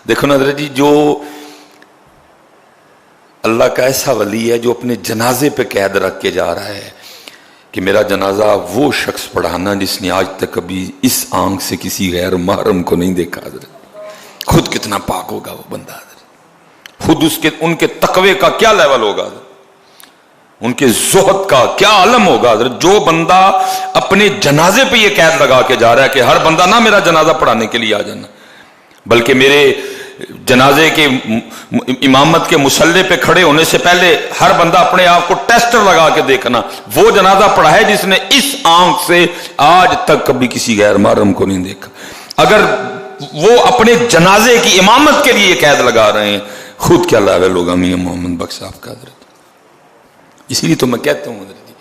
دیکھو نا حضرت جی، جو اللہ کا ایسا ولی ہے جو اپنے جنازے پہ قید رکھ کے جا رہا ہے کہ میرا جنازہ وہ شخص پڑھانا جس نے آج تک کبھی اس آنکھ سے کسی غیر محرم کو نہیں دیکھا. حضرت خود کتنا پاک ہوگا وہ بندہ، حضرت خود ان کے تقوی کا کیا لیول ہوگا، حضرت ان کے زہد کا کیا عالم ہوگا. حضرت جو بندہ اپنے جنازے پہ یہ قید لگا کے جا رہا ہے کہ ہر بندہ نہ میرا جنازہ پڑھانے کے لیے آ جانا، بلکہ میرے جنازے کے امامت کے مصلی پہ کھڑے ہونے سے پہلے ہر بندہ اپنے آپ کو ٹیسٹر لگا کے دیکھنا وہ جنازہ پڑھا ہے جس نے اس آنکھ سے آج تک کبھی کسی غیر محرم کو نہیں دیکھا. اگر وہ اپنے جنازے کی امامت کے لیے قید لگا رہے ہیں، خود کیا لیول ہوگا میاں محمد بخش صاحب کا. حضرت اسی لیے تو میں کہتا ہوں حضرت جی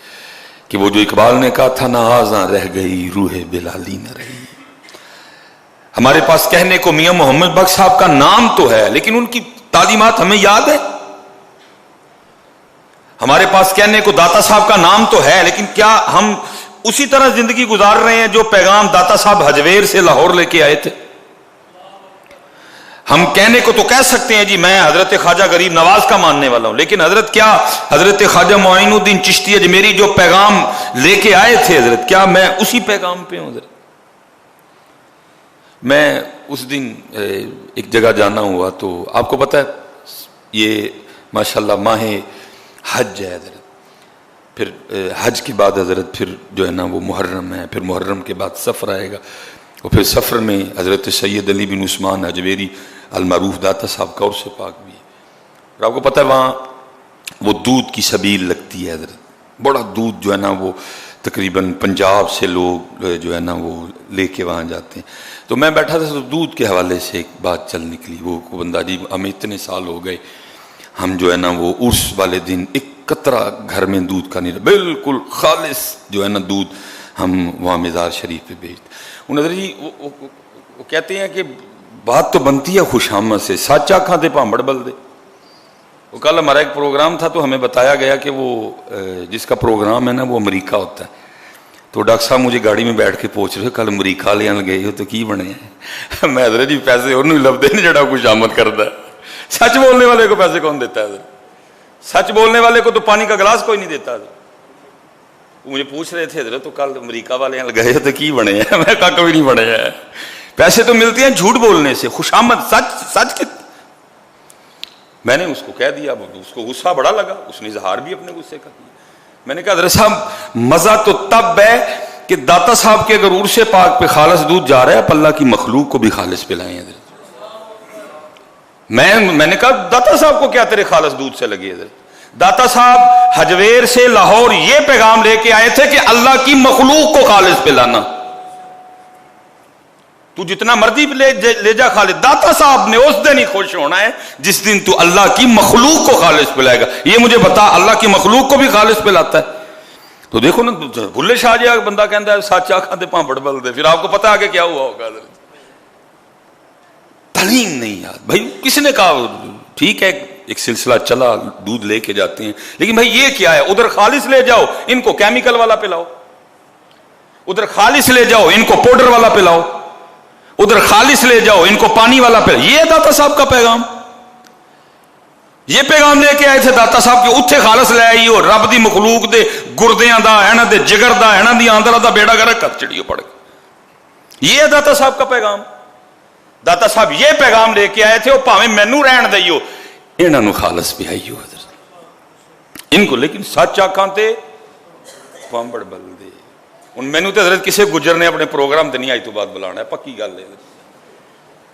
کہ وہ جو اقبال نے کہا تھا، نہ آزاں رہ گئی روح بلالی نہ رہی. ہمارے پاس کہنے کو میاں محمد بخش صاحب کا نام تو ہے لیکن ان کی تعلیمات ہمیں یاد ہے. ہمارے پاس کہنے کو داتا صاحب کا نام تو ہے لیکن کیا ہم اسی طرح زندگی گزار رہے ہیں جو پیغام داتا صاحب حجویر سے لاہور لے کے آئے تھے؟ ہم کہنے کو تو کہہ سکتے ہیں جی میں حضرت خواجہ غریب نواز کا ماننے والا ہوں، لیکن حضرت کیا حضرت خواجہ معین الدین چشتی اجمیری جو پیغام لے کے آئے تھے حضرت کیا میں اسی پیغام پہ ہوں؟ حضرت میں اس دن ایک جگہ جانا ہوا تو آپ کو پتہ ہے یہ ماشاءاللہ ماہ حج ہے حضرت، پھر حج کے بعد حضرت پھر جو ہے نا وہ محرم ہے، پھر محرم کے بعد سفر آئے گا، اور پھر سفر میں حضرت سید علی بن عثمان حجویری المعروف داتا صاحب کا عرس پاک بھی ہے. اور آپ کو پتہ ہے وہاں وہ دودھ کی سبیل لگتی ہے حضرت، بڑا دودھ جو ہے نا وہ تقریباً پنجاب سے لوگ جو ہے نا وہ لے کے وہاں جاتے ہیں. تو میں بیٹھا تھا تو دودھ کے حوالے سے ایک بات چل نکلی. وہ بندہ جی ہمیں اتنے سال ہو گئے ہم جو ہے نا وہ عرس والے دن ایک قطرہ گھر میں دودھ کا نہیں، بالکل خالص جو ہے نا دودھ ہم وہاں مزار شریف پہ بھیجتے. حضرت جی وہ کہتے ہیں کہ بات تو بنتی ہے خوش آمد سے، سچ آنکھاں تے پامبڑ بل دے. وہ کل ہمارا ایک پروگرام تھا تو ہمیں بتایا گیا کہ وہ جس کا پروگرام ہے نا وہ امریکہ ہوتا ہے. تو ڈاکٹر صاحب مجھے گاڑی میں بیٹھ کے پوچھ رہے کل امریکہ لے گئے ہو تو کی بنے ہیں؟ میں حضرت جی پیسے انہوں ہی لبدے نہیں جڑا خوش آمد کرتا ہے. سچ بولنے والے کو پیسے کون دیتا ہے حضرت؟ سچ بولنے والے کو تو پانی کا گلاس کوئی نہیں دیتا حضرت. مجھے پوچھ رہے تھے حضرت تو کل امریکہ والے یہاں گئے تو کی بنے ہیں؟ میں کہا کبھی نہیں بنے ہیں. پیسے تو ملتے ہیں جھوٹ بولنے سے، خوش آمد سچ کے. میں نے اس کو کہہ دیا، اس کو غصہ بڑا لگا، اس نے اظہار بھی اپنے غصے کا کیا. میں نے کہا حضرت صاحب مزہ تو تب ہے کہ داتا صاحب کے اگر عرس پاک پہ خالص دودھ جا رہا ہے آپ اللہ کی مخلوق کو بھی خالص پلائیں. حضرت میں نے کہا داتا صاحب کو کیا تیرے خالص دودھ سے لگی؟ حضرت داتا صاحب حجویر سے لاہور یہ پیغام لے کے آئے تھے کہ اللہ کی مخلوق کو خالص پلانا. تو جتنا مرضی لے جا خالص، داتا صاحب نے اس دن ہی خوش ہونا ہے جس دن تو اللہ کی مخلوق کو خالص پلائے گا. یہ مجھے بتا اللہ کی مخلوق کو بھی خالص پلاتا ہے؟ تو دیکھو نا بھلے شاہ جی بندہ کہتا ہے سچ آنکھاں تے پامبڑ بل دے، پھر آپ کو پتا آگے کیا ہوا ہوگا. تعلیم نہیں یاد بھائی. کسی نے کہا ٹھیک ہے ایک سلسلہ چلا دودھ لے کے جاتے ہیں لیکن بھائی یہ کیا ہے؟ ادھر خالص لے جاؤ ان کو کیمیکل والا پلاؤ، ادھر خالص لے جاؤ ان کو پاؤڈر والا پلاؤ، ادھر خالص لے جاؤ ان کو پانی والا پلاؤ. یہ داتا صاحب کا پیغام، یہ پیغام لے کے آئے تھے داتا صاحب کہ اتھے خالص لے آئی ہو رب دی مخلوق دے گردیاں دا اینا دے جگر دا اینا دی آندرہ دا بیڑا گرہ کت چڑیو پڑ گئے. یہ داتا صاحب کا پیغام. داتا صاحب یہ پیغام لے کے آئے تھے وہ پاویں مینوں رہن دئیو اینا نو خالص بھی آئیو حضرت ان کو، لیکن سچ آنکھاں تے پامبڑ بل دے. ان مینوں تے حضرت کسے گجر نے اپنے پروگرام تے نہیں آج تو بعد بلانا ہے، پکی گل ہے.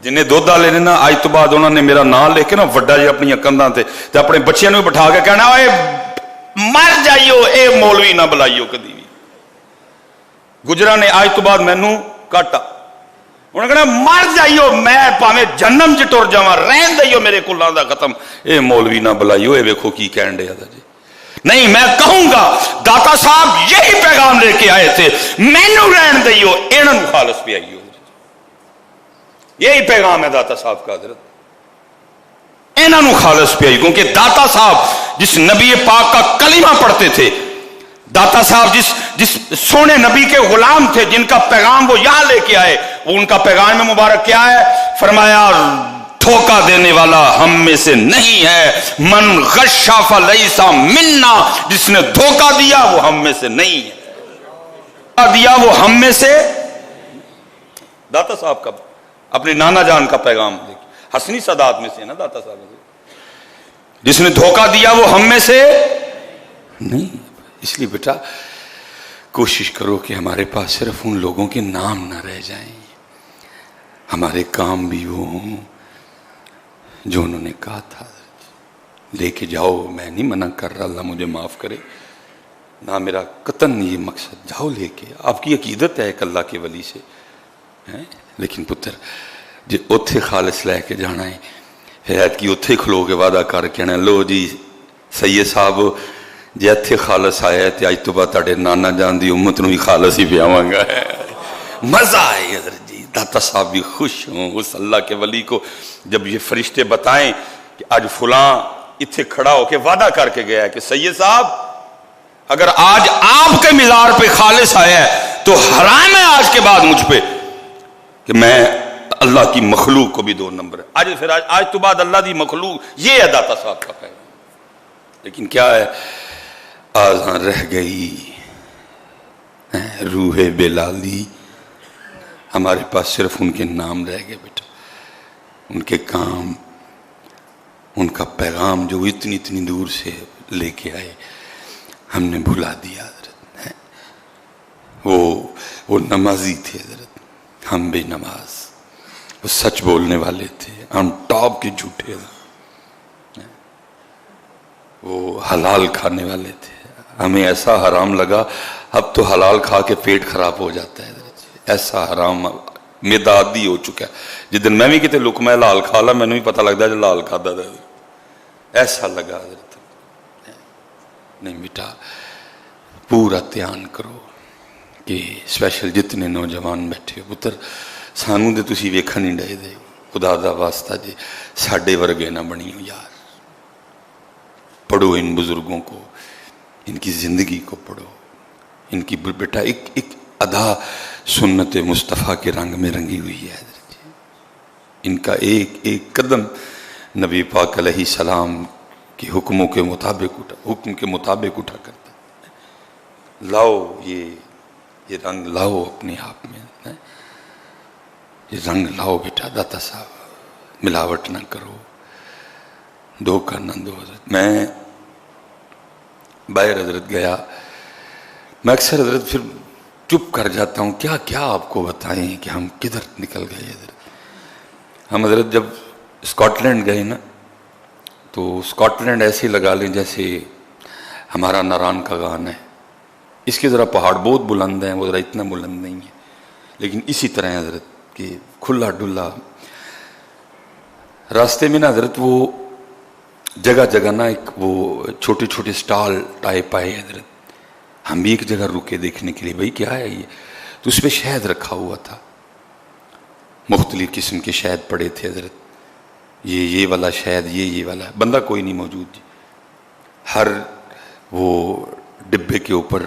جنہیں دودھ والے نے نا آج تو بعد انہوں نے میرا نام لے کے نا وڈا جی اپنی کندھاں تے اپنے بچیاں نوں بٹھا کے کہنا اے مر جائیو اے مولوی نہ بلائیو کدی بھی. گجراں نے آج تو بعد مینوں کاٹا، انہوں نے کہنا مر جائیو میں پاویں جہنم چ ٹر جاواں رہن دئیو میرے کلاں دا ختم، اے مولوی نہ بلائیو. اے ویکھو کی کہن ڈیا جی. نہیں میں کہوں گا داتا صاحب یہی پیغام لے کے آئے تھے مینوں رہن دئیو انہاں نوں خالص پہ آئیو. یہی پیغام ہے داتا صاحب کا حضرت، انہاں نوں خالص پہ آئیو. کیونکہ داتا صاحب جس نبی پاک کا کلمہ پڑھتے تھے، داتا صاحب جس سونے نبی کے غلام تھے جن کا پیغام وہ یہاں لے کے آئے، وہ ان کا پیغام مبارک کیا ہے؟ فرمایا دھوکہ دھوکہ دینے والا ہم میں سے نہیں ہے. من غش فلیس منا, جس نے دھوکہ دیا وہ ہم میں سے نہیں ہے. دیا وہ ہم میں سے. داتا صاحب کا اپنے نانا جان کا پیغام دیکھیں, حسنی سادات میں سے نا داتا صاحب, جس نے دھوکہ دیا وہ ہم میں سے نہیں. اس لیے بیٹا کوشش کرو کہ ہمارے پاس صرف ان لوگوں کے نام نہ رہ جائیں, ہمارے کام بھی وہ ہوں جو انہوں نے کہا تھا. لے کے جاؤ, میں نہیں منع کر رہا, اللہ مجھے معاف کرے, نہ میرا قطن یہ مقصد. جاؤ لے کے, آپ کی عقیدت ہے ایک اللہ کے ولی سے, لیکن پتر جی اوتھے خالص لے کے جانا ہے, ہدایت کی اوتھے کھلو کے وعدہ کر کے نا لو جی سید صاحب جی اتھے خالص آیا ہے اج تو بعد تہاڈے نانا جان دی امت نو بھی خالص ہی پیاواں گا. مزہ آئے حضرت جی, داتا صاحب بھی خوش ہوں اس اللہ کے ولی کو جب یہ فرشتے بتائیں کہ آج فلاں اتھے کھڑا ہو کے وعدہ کر کے گیا ہے کہ سید صاحب اگر آج آپ کے مزار پہ خالص آیا ہے تو حرام ہے آج کے بعد مجھ پہ کہ میں اللہ کی مخلوق کو بھی 2 نمبر ہے. آج تو بعد اللہ دی مخلوق, یہ ہے داتا صاحب کا پیغام. لیکن کیا ہے, آزاں رہ گئی روح بلالی, ہمارے پاس صرف ان کے نام رہ گئے بیٹا, ان کے کام, ان کا پیغام جو اتنی اتنی دور سے لے کے آئے ہم نے بھلا دیا حضرت. وہ نمازی تھے حضرت, ہم بے نماز. وہ سچ بولنے والے تھے, ہم ٹاپ کے جھوٹے. وہ حلال کھانے والے تھے, ہمیں ایسا حرام لگا اب تو حلال کھا کے پیٹ خراب ہو جاتا ہے. ایسا حرام میدادی ہو چکا ہے. جس دن میں بھی کتے لقمہ لال کھا لا میں نے بھی پتہ لگتا ہے جو لال کھادا تھا, ایسا لگا حضرت. نہیں بیٹا پورا دھیان کرو کہ اسپیشل جتنے نوجوان بیٹھے ہو پتر, سانوں دے تسی ویکھن نہیں ڈے دے, خدا دا واسطہ جی ساڈے ورگے نہ بنیو یار. پڑھو ان بزرگوں کو, ان کی زندگی کو پڑھو, ان کی بیٹا ایک ادا سنت مصطفیٰ کے رنگ میں رنگی ہوئی ہے حضرت. ان کا ایک قدم نبی پاک علیہ السلام کے حکم کے مطابق اٹھا کرتا. لاؤ یہ رنگ لاؤ اپنے آپ میں, یہ رنگ لاؤ بیٹا. داتا صاحب ملاوٹ نہ کرو, دھوکہ نہ دو حضرت. میں باہر حضرت گیا, میں اکثر حضرت پھر چپ کر جاتا ہوں, کیا آپ کو بتائیں کہ ہم کدھر نکل گئے حضرت. ہم حضرت جب اسکاٹ لینڈ گئے نا تو اسکاٹ لینڈ ایسے لگا لیں جیسے ہمارا ناران کا گان ہے. اس کے ذرا پہاڑ بہت بلند ہیں, وہ ذرا اتنا بلند نہیں ہے, لیکن اسی طرح حضرت کہ کھلا ڈلا راستے میں نا حضرت. وہ جگہ جگہ نا ایک وہ چھوٹے چھوٹے سٹال ٹائپ آئے حضرت. ہم بھی ایک جگہ رکے دیکھنے کے لیے, بھائی کیا ہے یہ, تو اس پہ شہد رکھا ہوا تھا, مختلف قسم کے شہد پڑے تھے حضرت. یہ والا شہد, یہ والا. بندہ کوئی نہیں موجود جی. ہر وہ ڈبے کے اوپر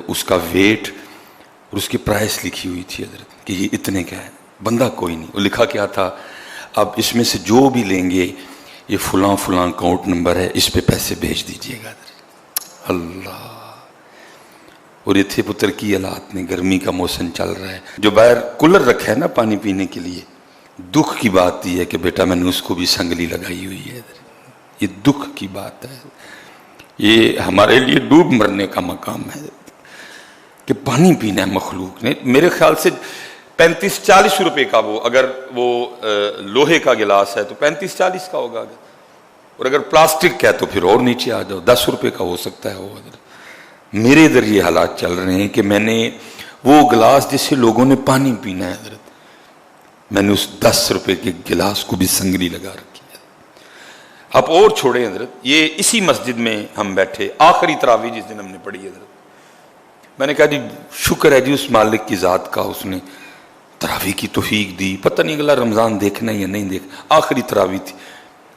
اس کا ویٹ اور اس کی پرائس لکھی ہوئی تھی حضرت کہ یہ اتنے کا ہے. بندہ کوئی نہیں. وہ لکھا کیا تھا, اب اس میں سے جو بھی لیں گے یہ فلاں اکاؤنٹ نمبر ہے, اس پہ پیسے بھیج دیجئے گا. اللہ. اور اتھے پتر کی حالات میں گرمی کا موسم چل رہا ہے, جو باہر کولر رکھا ہے نا پانی پینے کے لیے, دکھ کی بات یہ ہے کہ بیٹا میں نے اس کو بھی سنگلی لگائی ہوئی ہے. یہ دکھ کی بات ہے, یہ ہمارے لیے ڈوب مرنے کا مقام ہے کہ پانی پینا ہے مخلوق نے. میرے خیال سے 35-40 روپے کا, وہ اگر وہ لوہے کا گلاس ہے تو 35-40 کا ہوگا, اور اگر پلاسٹک کا ہے تو پھر اور نیچے آ جاؤ 10 روپے کا ہو سکتا ہے وہ. میرے ادھر یہ حالات چل رہے ہیں کہ میں نے وہ گلاس جس سے لوگوں نے پانی پینا ہے حضرت, میں نے اس 10 روپے کے گلاس کو بھی سنگلی لگا رکھی ہے. آپ اور چھوڑیں حضرت, یہ اسی مسجد میں ہم بیٹھے, آخری تراویح جس دن ہم نے پڑھی حضرت, میں نے کہا جی شکر ہے جی اس مالک کی ذات کا, اس نے تراویح کی توفیق دی. پتہ نہیں اگلا رمضان دیکھنا یا نہیں دیکھنا, آخری تراویح تھی,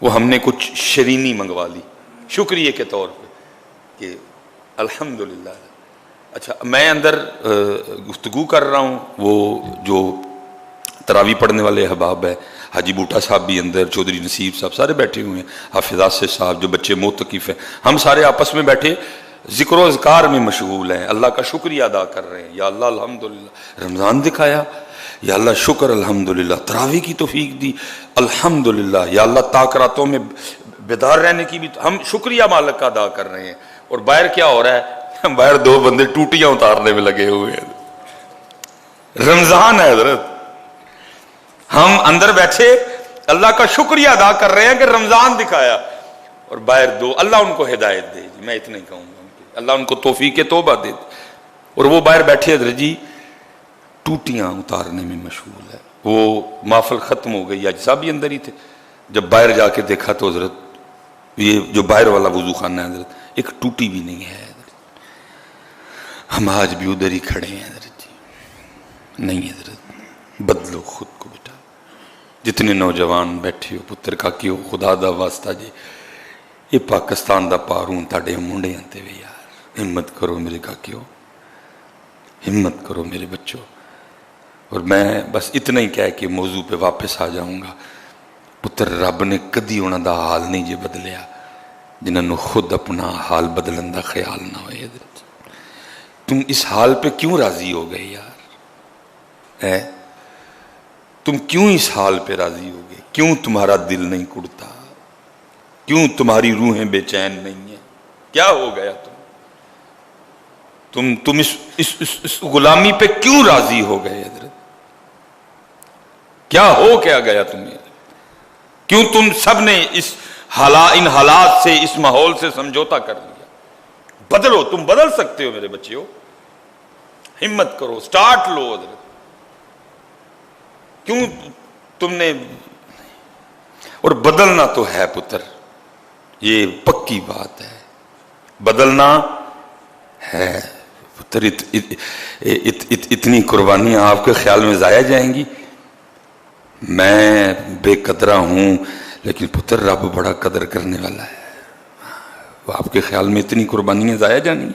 وہ ہم نے کچھ شرینی منگوا لی شکریہ کے طور پہ کہ الحمدللہ. اچھا میں اندر گفتگو کر رہا ہوں, وہ جو تراویح پڑھنے والے احباب ہے حاجی بوٹا صاحب بھی اندر، چودھری نصیب صاحب سارے بیٹھے ہوئے ہیں، حافظ آصف صاحب، جو بچے معتکف ہیں، ہم سارے آپس میں بیٹھے ذکر و اذکار میں مشغول ہیں، اللہ کا شکریہ ادا کر رہے ہیں۔ یا اللہ الحمدللہ رمضان دکھایا، یا اللہ شکر الحمدللہ تراویح کی توفیق دی الحمدللہ، یا اللہ تاکراتوں میں بیدار رہنے کی بھی ہم شکریہ مالک کا ادا کر رہے ہیں۔ اور باہر کیا ہو رہا ہے؟ باہر دو بندے ٹوٹیاں اتارنے میں لگے ہوئے ہیں۔ رمضان ہے حضرت، ہم اندر بیٹھے اللہ کا شکریہ ادا کر رہے ہیں کہ رمضان دکھایا، اور باہر دو، اللہ ان کو ہدایت دے، میں اتنا ہی کہوں گا، اللہ ان کو توفیق توبہ دے، اور وہ باہر بیٹھے حضرت جی ٹوٹیاں اتارنے میں مشغول ہے۔ وہ محفل ختم ہو گئی، آج صاحب بھی اندر ہی تھے، جب باہر جا کے دیکھا تو حضرت یہ جو باہر والا وضو خانہ ہے حضرت ایک ٹوٹی بھی نہیں ہے حضرت۔ ہم آج بھی ادھر ہی کھڑے ہیں حضرت جی، نہیں حضرت بدلو خود کو بیٹا، جتنے نوجوان بیٹھے ہو پتر کا کیو خدا دا واسطہ جی، یہ پاکستان دا پارون تاڑے منڈے آتے ہوئے یار، ہمت کرو میرے کا کیو، ہمت کرو میرے بچوں۔ اور میں بس اتنا ہی کہہ کے موضوع پہ واپس آ جاؤں گا، پتر رب نے کدی انہوں دا حال نہیں جے بدلیا جنہوں نے خود اپنا حال بدلن دا خیال نہ ہوئے۔ حضرت تم اس حال پہ کیوں راضی ہو گئے یار؟ تم کیوں اس حال پہ راضی ہو گئے؟ کیوں تمہارا دل نہیں کڑتا؟ کیوں تمہاری روحیں بے چین نہیں ہیں؟ کیا ہو گیا تم اس غلامی پہ کیوں راضی ہو گئے حضرت؟ کیا ہو کیا گیا تمہیں؟ کیوں تم سب نے ان حالات سے، اس ماحول سے سمجھوتا کر لیا؟ بدلو، تم بدل سکتے ہو میرے بچے ہو، ہمت کرو، سٹارٹ لو حضرت۔ کیوں تم نے، اور بدلنا تو ہے پتر، یہ پکی بات ہے، بدلنا ہے پتر۔ اتنی قربانیاں آپ کے خیال میں ضائع جائیں گی؟ میں بے قدرہ ہوں لیکن پتر رب بڑا قدر کرنے والا ہے، وہ آپ کے خیال میں اتنی قربانیاں ضائع جانی؟